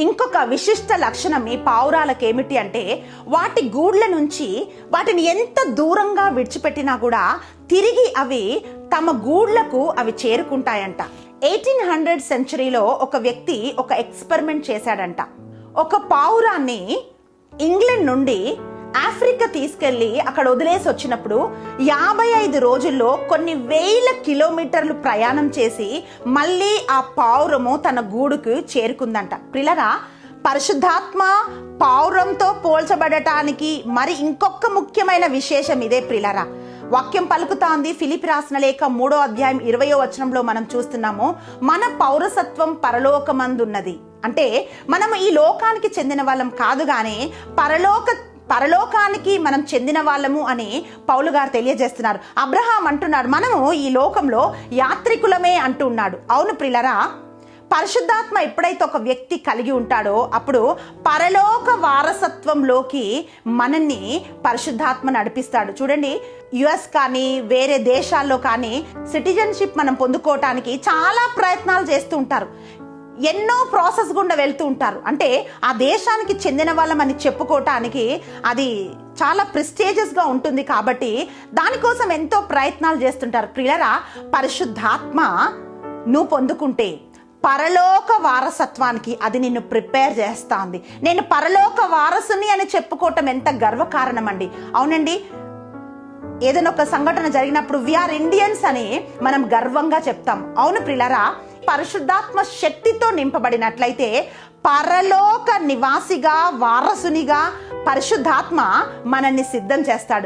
ఇంకొక విశిష్ట లక్షణం ఈ పావురాలకు ఏమిటి అంటే వాటి గూళ్ళ నుంచి వాటిని ఎంత దూరంగా విడిచిపెట్టినా కూడా తిరిగి అవి తమ గూళ్ళకు అవి చేరుకుంటాయంట. 1800 సెంచరీలో ఒక వ్యక్తి ఒక ఎక్స్పెరిమెంట్ చేశాడంట. ఒక పావురాన్ని ఇంగ్లాండ్ నుండి ఆఫ్రికా తీసుకెళ్లి అక్కడ వదిలేసి వచ్చినప్పుడు 55 రోజుల్లో కొన్ని వేల కిలోమీటర్లు ప్రయాణం చేసి మళ్ళీ ఆ పావురము తన గూడుకు చేరుకుందంట. పిల్లరా, పరిశుద్ధాత్మ పావురంతో పోల్చబడటానికి మరి ఇంకొక ముఖ్యమైన విశేషం ఇదే. ప్రిలరా, వాక్యం పలుకుతాంది. ఫిలిప్పీ రాసిన లేఖ 3వ అధ్యాయం 20వ వచనంలో మనం చూస్తున్నాము, మన పౌరసత్వం పరలోకమందున్నది. అంటే మనము ఈ లోకానికి చెందిన వాళ్ళం కాదు, గాని పరలోకానికి మనం చెందిన వాళ్ళము అని పౌలు గారు తెలియజేస్తున్నారు. అబ్రహాం అంటున్నాడు, మనము ఈ లోకంలో యాత్రికులమే అంటున్నాడు. అవును ప్రిలరా, పరిశుద్ధాత్మ ఎప్పుడైతే ఒక వ్యక్తి కలిగి ఉంటాడో అప్పుడు పరలోక వారసత్వంలోకి మనల్ని పరిశుద్ధాత్మ నడిపిస్తాడు. చూడండి, యుఎస్ కానీ వేరే దేశాల్లో కానీ సిటిజన్షిప్ మనం పొందుకోవటానికి చాలా ప్రయత్నాలు చేస్తూ ఉంటారు. ఎన్నో ప్రాసెస్ గుండా వెళ్తూ ఉంటారు. అంటే ఆ దేశానికి చెందిన వాళ్ళమని చెప్పుకోవటానికి అది చాలా ప్రెస్టీజియస్గా ఉంటుంది కాబట్టి దానికోసం ఎంతో ప్రయత్నాలు చేస్తుంటారు. ప్రియులరా, పరిశుద్ధాత్మ నువ్వు పొందుకుంటే పరలోక వారసత్వానికి అది నిన్ను ప్రిపేర్ చేస్తుంది. నేను పరలోక వారసుని అని చెప్పుకోవటం ఎంత గర్వకారణం అండి. అవునండి, ఏదైనా ఒక సంఘటన జరిగినప్పుడు వీఆర్ ఇండియన్స్ అని మనం గర్వంగా చెప్తాం. అవును ప్రియులరా, పరిశుద్ధాత్మ శక్తితో నింపబడినట్లయితే పరలోక నివాసిగా వారసునిగా పరిశుద్ధాత్మ మనల్ని సిద్ధం చేస్తాడు.